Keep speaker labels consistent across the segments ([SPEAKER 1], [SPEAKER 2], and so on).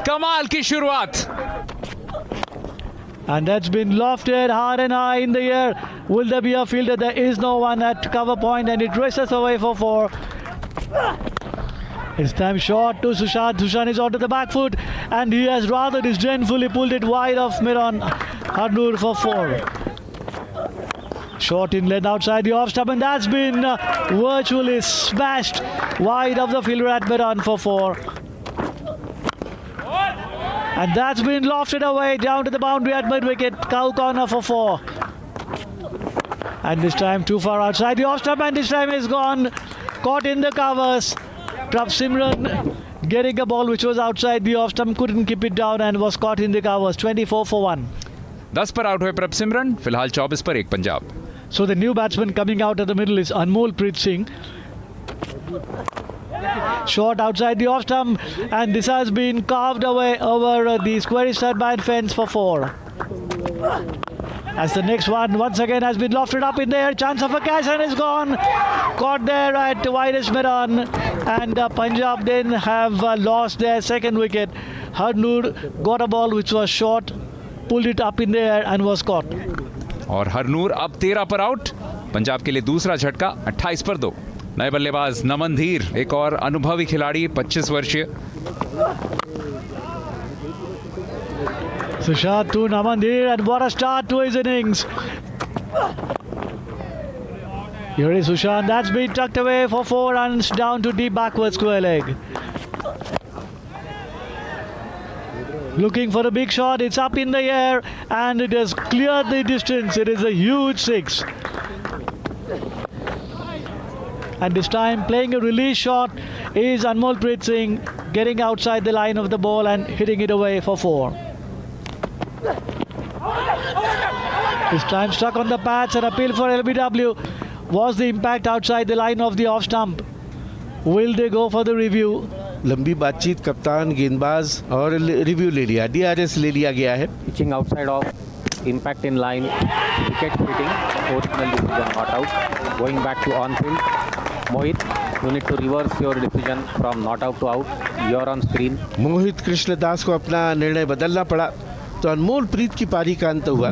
[SPEAKER 1] कमाल की शुरुआत.
[SPEAKER 2] And that's been lofted hard and high in the air. Will there be a fielder? There is no one at cover point, and it races away for 4. It's time short to Sushant. Sushant is onto the back foot, and he has rather disdainfully pulled it wide of mid-on. Harnoor for 4. Short inlet outside the off stump, and that's been virtually smashed wide of the fielder at mid-on for 4. And that's been lofted away down to the boundary at mid-wicket. Cow corner for 4. And this time too far outside the off stump, and this time is gone. Caught in the covers. Prabhsimran getting a ball which was outside the off stump, couldn't keep it down and was caught in the covers. 24 for 1.
[SPEAKER 1] 10 पर out हुए प्रभसिमरन. फिलहाल 24 पर 1 Punjab.
[SPEAKER 2] So the new batsman coming out of the middle is Anmolpreet Singh. Short outside the off stump, and this has been carved away over the square sideline fence for 4. As the next one once again has been lofted up in the air, chance of a catch, and is gone. Caught there at widest mid-on, and Punjab then have lost their second wicket. Harnoor got a ball which was short, pulled it up in the air and was caught.
[SPEAKER 1] और हरनूर अब 13 पर out. Punjab के लिए दूसरा झटका. 28 पर 2. नए बल्लेबाज नमन धीर, एक और अनुभवी खिलाड़ी, 25 वर्षीय.
[SPEAKER 2] Sushant to Naman Dheer, and what a start to his innings. Here is Sushant, that's been tucked away for 4 runs down to deep backward square leg. Looking for a big shot, it's up in the air and it has cleared the distance. It is a huge 6. And this time playing a release shot is Anmolpreet Singh, getting outside the line of the ball and hitting it away for 4. This time stuck on the pads, and appeal for LBW. Was the impact outside the line of the off stump? Will they go for the review?
[SPEAKER 3] लंबी बातचीत कप्तान गेंदबाज और review ले लिया, DRS ले लिया गया है.
[SPEAKER 4] Pitching outside of, impact in line, wicket hitting, original decision not out. Going back to on field, Mohit, you need to reverse your decision from not out to out. You're on screen.
[SPEAKER 3] मोहित कृष्णदास को अपना निर्णय बदलना पड़ा, तो अनमोलप्रीत की पारी का अंत हुआ.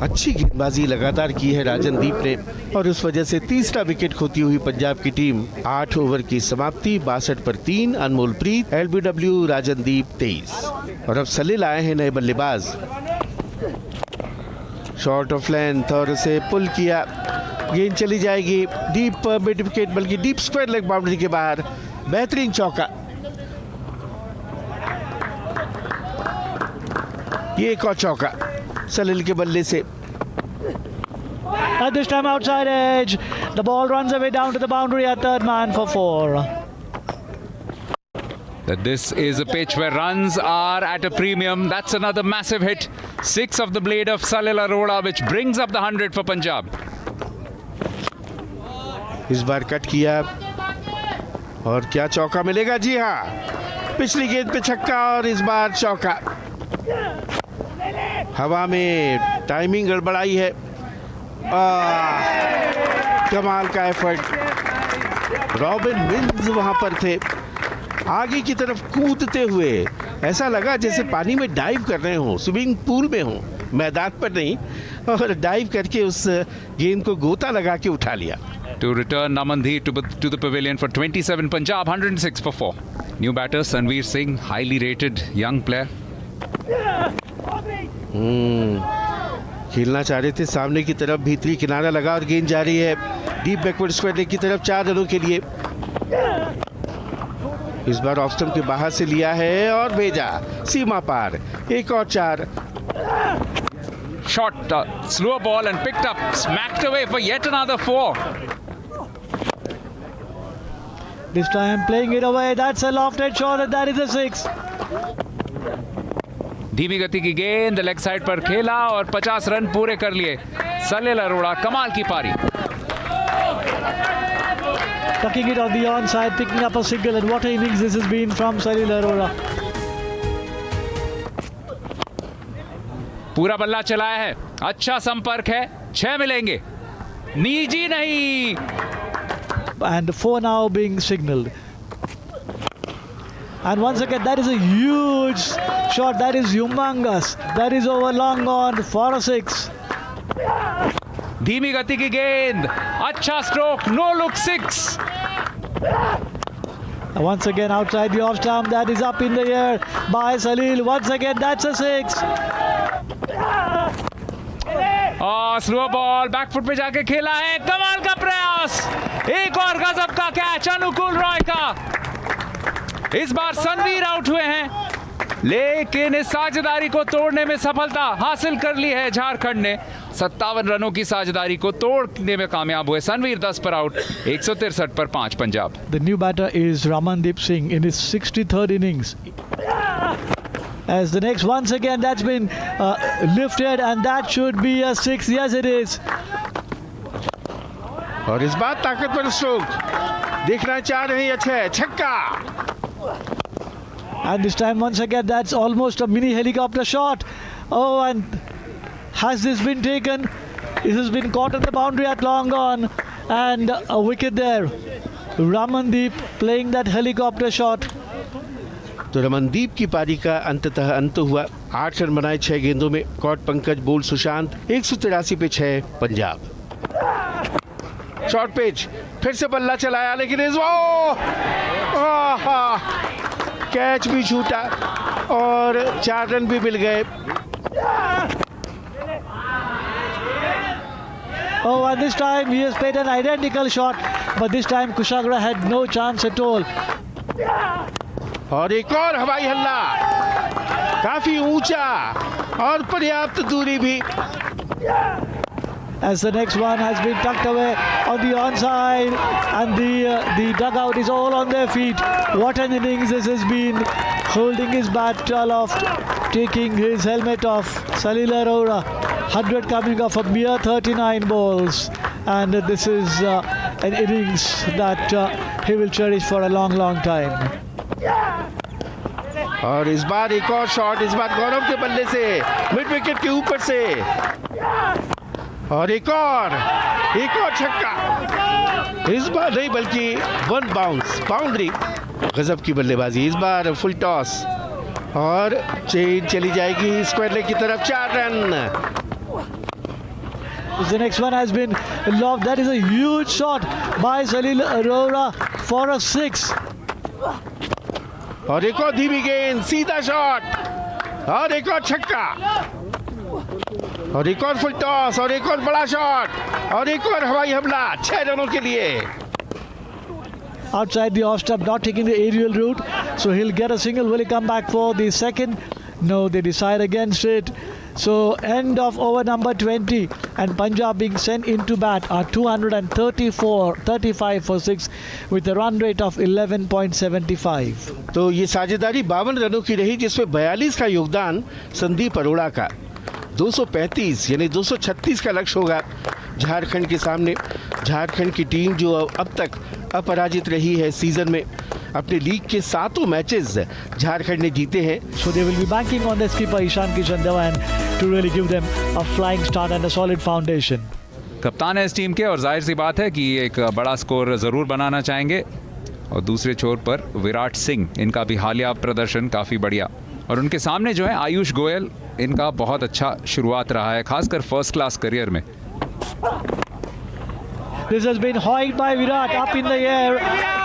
[SPEAKER 3] अच्छी गेंदबाजी लगातार की है राजनदीप ने, और उस वजह से तीसरा विकेट खोती हुई पंजाब की टीम. 8 ओवर की समाप्ति, 62 पर 3. अनमोलप्रीत, LBW, राजनदीप 23. और अब सलील आए हैं नए बल्लेबाज. शॉर्ट ऑफ लेंथ और उसे पुल किया. गेंद चली जाएगी डीप मिड विकेट, बल्कि डीप स्क्वायर लेग बाउंड्री के बाहर. बेहतरीन चौका. ये एक और चौका सलील के बल्ले से.
[SPEAKER 2] At this time outside edge, the ball runs away down to the boundary at third man for 4.
[SPEAKER 1] That this is a pitch where runs are at a premium. That's another massive hit. 6 of the blade of Salil Arora, which brings up the 100 for Punjab.
[SPEAKER 3] इस बार cut किया, और क्या चौका मिलेगा. जी हाँ, पिछली गेंद पे छक्का और इस बार चौका. हवा में टाइमिंग गड़बड़ाई है. कमाल का एफर्ट. रॉबिन मिल्स वहां पर थे, आगे की तरफ कूदते हुए. ऐसा लगा जैसे पानी में डाइव कर रहे हो, स्विमिंग पूल में हो, मैदान पर नहीं, और डाइव करके उस गेंद को गोता लगा के उठा लिया.
[SPEAKER 1] To return Naman Dheer to the pavilion for 27. Punjab 106 for 4. New batter Sanveer Singh, highly rated young player.
[SPEAKER 3] खेलना चाह रहे थे सामने की तरफ, भीतरी किनारा लगा और गेंद जा रही है डीप बैकवर्ड स्क्वायर लेग की तरफ 4 रनों के लिए. इस बार ऑफ स्टंप के बाहर से लिया है और भेजा सीमा पार. एक और 4.
[SPEAKER 1] Shot, slower ball and picked up, smacked away for yet another 4.
[SPEAKER 2] This time playing it away, that's a lofted shot, and that is a 6.
[SPEAKER 1] धीमी गति की गेंद लेग साइड पर खेला और 50 रन पूरे कर लिए. सलील अरोड़ा, कमाल की पारी.
[SPEAKER 2] Tucking it on the onside, picking up a single, and what an innings this has been from Salil Arora.
[SPEAKER 1] पूरा बल्ला चलाया है, अच्छा संपर्क है, 6 मिलेंगे, निजी नहीं.
[SPEAKER 2] And 4 now being signalled. And once again, that is a huge shot. That is humongous. That is over long on for a 6.
[SPEAKER 1] धीमी गति की गेंद, अच्छा stroke, no look 6.
[SPEAKER 2] Once again outside the off stump, that is up in the air by Salil. Once again, that's a 6.
[SPEAKER 1] और slow ball back foot पे जाके खेला है, कमाल का प्रयास, एक और गजब का कैच अनुकूल रॉय का. इस बार सनवीर आउट हुए हैं, लेकिन इस साझेदारी को तोड़ने में सफलता हासिल कर ली है झारखंड ने. 57 रनों की साझेदारी को तोड़ने में कामयाब हुए सनवीर. 10 पर आउट, 163 पर 5 Punjab.
[SPEAKER 2] The new batter is Ramandeep Singh in his 63rd innings. As the next, once again, that's been lifted, and that should be a 6. Yes, it is.
[SPEAKER 3] और इस बार ताकतवर स्ट्रोक देखना चाह रहे हैं. अच्छा है, छक्का.
[SPEAKER 2] And this time, once again, that's almost a mini helicopter shot. Oh, and has this been taken? This has been caught on the boundary at long on, and a wicket there. Ramandeep playing that helicopter shot.
[SPEAKER 3] तो रमनदीप की पारी का अंततः अंत हुआ. 8 run बनाए 6 गेंदों में. Cot Pankaj, bold Sushant. 183 पे 6 पंजाब. शॉर्ट पिच, फिर से बल्ला चलाया, लेकिन इस कैच भी छूटा और 4 रन भी मिल गए.
[SPEAKER 2] Oh, and this time he has played an identical shot, but this time Kushagra had no chance at all.
[SPEAKER 3] और एक और हवाई हल्ला, काफी ऊंचा और पर्याप्त दूरी भी.
[SPEAKER 2] As the next one has been tucked away on the onside, and the dugout is all on their feet. What an innings this has been. Holding his bat aloft, taking his helmet off. Salil Arora, 100 coming off a mere 39 balls, and this is an innings that he will cherish for a long, long time.
[SPEAKER 3] और इस बार एक और shot, इस बार गौरव के बल्ले से mid wicket के ऊपर से, और एक और छक्का. इस बार नहीं बल्कि 1 बाउंस, बाउंड्री. गजब की बल्लेबाजी. इस बार फुल टॉस और चेन चली जाएगी स्क्वायर लेग की तरफ. 4 run.
[SPEAKER 2] The next one has been lobbed. That is a huge shot by Salil Arora for a 6.
[SPEAKER 3] और एक और धीमी गेंद, सीधा शॉट, और एक और छक्का, और एक और फुल टॉस, और एक और बड़ा शॉट, और एक और हवाई हमला. 6 रनों के लिए.
[SPEAKER 2] Outside the off stump, not taking the aerial route, so he'll get a single. Will he come back for the second? No, they decide against it. So end of over number 20, and Punjab being sent into bat are 235 for 6 with a run rate of 11.75.
[SPEAKER 3] तो ये साझेदारी 52 रनों की रही, जिसमें 42 का योगदान संदीप अरोड़ा का. 235 यानी 236 का लक्ष्य होगा झारखंड के सामने. झारखंड की टीम जो अब तक अपराजित रही है सीजन में. अपने लीग के 7 मैचेस झारखंड ने जीते हैं.
[SPEAKER 2] So they will be banking on their skipper Ishan Kishan Dewan to really give them a flying start and a solid foundation.
[SPEAKER 1] कप्तान है इस टीम के, और जाहिर सी बात है कि एक बड़ा स्कोर ज़रूर बनाना चाहेंगे. और दूसरे छोर पर विराट सिंह, इनका भी हालिया प्रदर्शन काफ़ी बढ़िया. और उनके सामने जो है आयुष गोयल, इनका बहुत अच्छा शुरुआत रहा है, खासकर फर्स्ट क्लास करियर में.
[SPEAKER 2] This has been hoiked by Virat up in the air.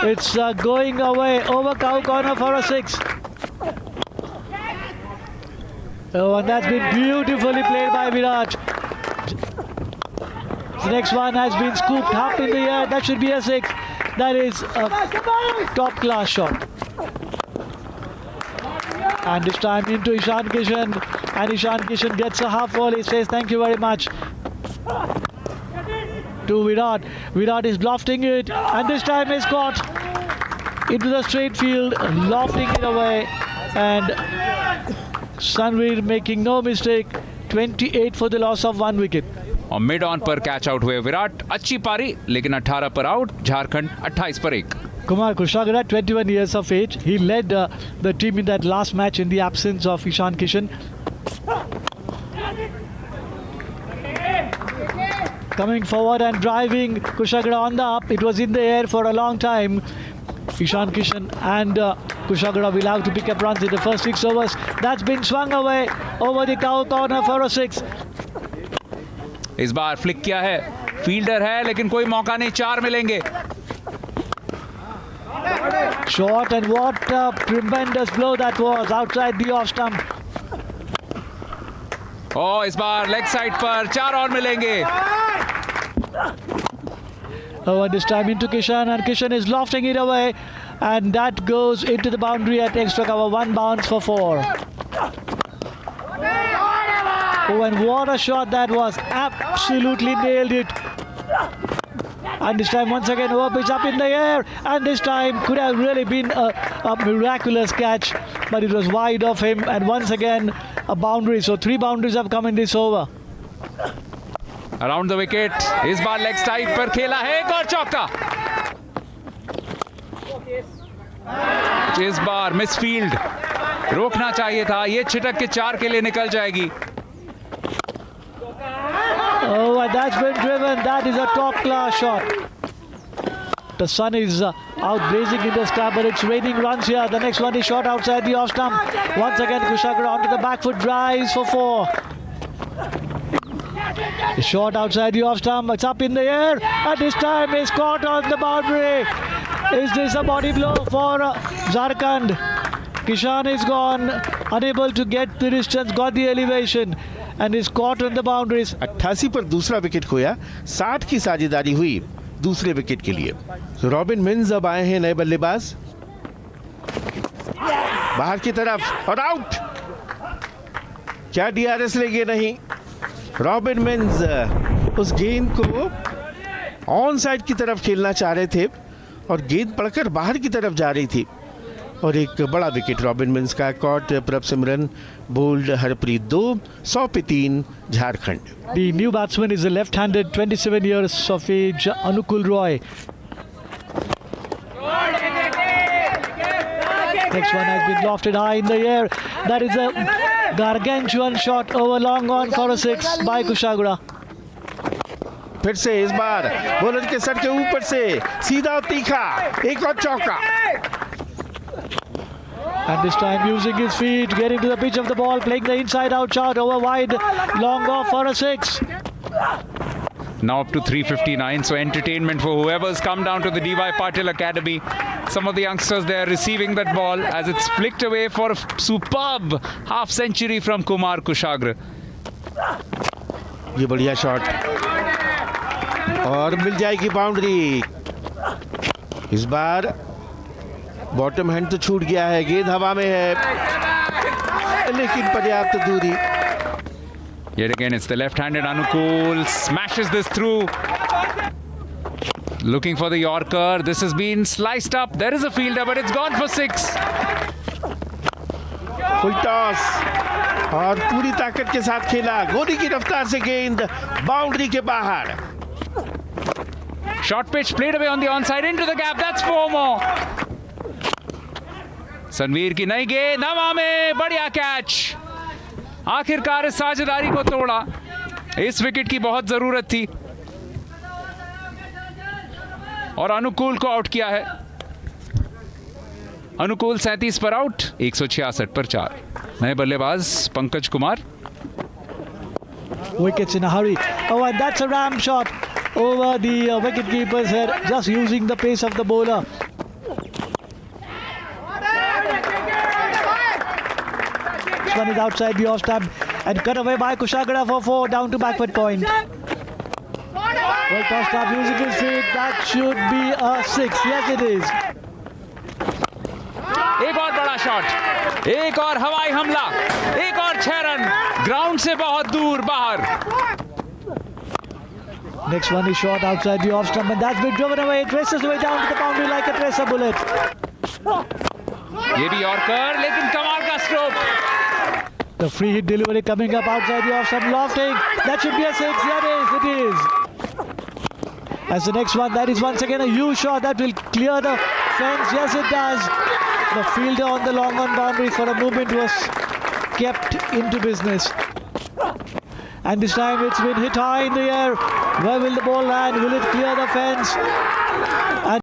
[SPEAKER 2] It's going away over cow corner for a 6. Oh, and that's been beautifully played by Virat. The next one has been scooped up in the air. That should be a 6. That is a top class shot. And this time into Ishan Kishan, and Ishan Kishan gets a half volley. He says thank you very much to Virat. Virat is lofting it, and this time is caught into the straight field, lofting it away, and Sanveer making no mistake. 28 for the loss of 1 wicket.
[SPEAKER 1] और mid on पर catch out हुए विराट. अच्छी पारी, लेकिन 18 पर out. Jharkhand 28 पर 1.
[SPEAKER 2] Kumar Kushagra, 21 years of age. He led the team in that last match in the absence of Ishan Kishan. Coming forward and driving, Kushagra on the up. It was in the air for a long time. Ishan Kishan and Kushagra will have to pick up runs in the first 6 overs. That's been swung away over the cow corner for a 6.
[SPEAKER 1] इस बार flick किया है, fielder है लेकिन कोई मौका नहीं, 4 मिलेंगे.
[SPEAKER 2] Short, and what a tremendous blow that was outside the off stump.
[SPEAKER 1] इस बार लेग साइड पर 4 और मिलेंगे.
[SPEAKER 2] Oh, and this time into Kishan, and Kishan is lofting it away, and that goes into the boundary at extra cover. 1 bounce for 4. Oh, and what a shot that was. Absolutely nailed it. And this time once again over pitch up in the air, and this time could have really been a miraculous catch, but it was wide of him, and once again a boundary. So 3 boundaries have come in this over.
[SPEAKER 1] Around the wicket, इस बार leg side पर खेला है, एक और चौका. इस बार miss field, रोकना चाहिए था, ये छिटक के 4 के लिए निकल जाएगी.
[SPEAKER 2] Oh, and that's been driven. That is a top class shot. The sun is out blazing in the sky, but it's raining runs here. The next one is shot outside the off stump. Once again Kushagra onto the back foot, drives for 4. The shot outside the off stump, it's up in the air, and this time is caught on the boundary. Is this a body blow for Jharkhand? Kishan is gone, unable to get the distance, got the elevation, and is caught on the boundaries.
[SPEAKER 3] 88 पर दूसरा wicket खोया, 60 की साझेदारी हुई दूसरे wicket के लिए. Robin mince अब आए हैं नए बल्लेबाज. बाहर की तरफ और आउट. क्या डीआरएस लेंगे? नहीं. रॉबिन मिन्स उस गेंद को ऑन साइड की तरफ खेलना चाह रहे थे और गेंद पड़कर बाहर की तरफ जा रही थी, और एक बड़ा विकेट रॉबिन मिन्स का. कॉट प्रभ सिमरन, बोल्ड हरप्रीत 2, 100 पे 3 Jharkhand.
[SPEAKER 2] The new batsman is the left-handed 27 years of age Anukul Roy. Next one has been lofted high in the air. That is a gargantuan shot over long on for a 6 by Kushagra.
[SPEAKER 3] फिर से इस बार bowler के sir के ऊपर से सीधा तीखा, एक और चौका.
[SPEAKER 2] And this time using his feet, getting to the pitch of the ball, playing the inside-out shot over wide, long off for a 6.
[SPEAKER 1] Now up to 359, so entertainment for whoever's come down to the D.Y. Patil Academy. Some of the youngsters there receiving that ball as it's flicked away for a superb half century from Kumar Kushagra.
[SPEAKER 3] ये बढ़िया shot और मिल जाएगी boundary. इस बार bottom hand तो छूट गया है, गेंद हवा में है लेकिन पर्याप्त दूरी.
[SPEAKER 1] Yet again, it's the left-handed Anukul, smashes this through. Looking for the Yorker. This has been sliced up. There is a fielder, but it's gone for 6.
[SPEAKER 3] Full toss और पूरी ताकत के साथ खेला, गोली की रफ्तार से गेंद बाउंड्री के बाहर.
[SPEAKER 1] Short pitch played away on the onside into the gap. That's 4 more. Sanveer की नई गेंद हवा में, बढ़िया कैच. आखिरकार इस साझेदारी को तोड़ा. इस विकेट की बहुत जरूरत थी और अनुकूल को आउट किया है. अनुकूल 37 पर आउट, 166 पर 4. नए बल्लेबाज Pankaj Kumar.
[SPEAKER 2] Wickets in a hurry. Oh, and that's a ram shot over the wicket keeper's head, just using the pace of the bowler. This one is outside the off stump and cut away by Kushagra for 4, down to back foot point. Well tossed up using his feet. That should be a 6. Yes, it is.
[SPEAKER 1] एक और बड़ा shot, एक और हवाई हमला, एक और 6 run, ground से बहुत दूर बाहर.
[SPEAKER 2] Next one is shot outside the off stump, and that's been driven away. It races away down to the boundary like a tracer bullet.
[SPEAKER 1] ये भी यॉर्कर, लेकिन कमाल का stroke.
[SPEAKER 2] The free hit delivery coming up outside the off stump, lofting. That should be a 6. Yeah, it is. As the next one, that is once again a huge shot that will clear the fence. Yes, it does. The fielder on the long on boundary for a movement was kept into business. And this time it's been hit high in the air. Where will the ball land? Will it clear the fence? And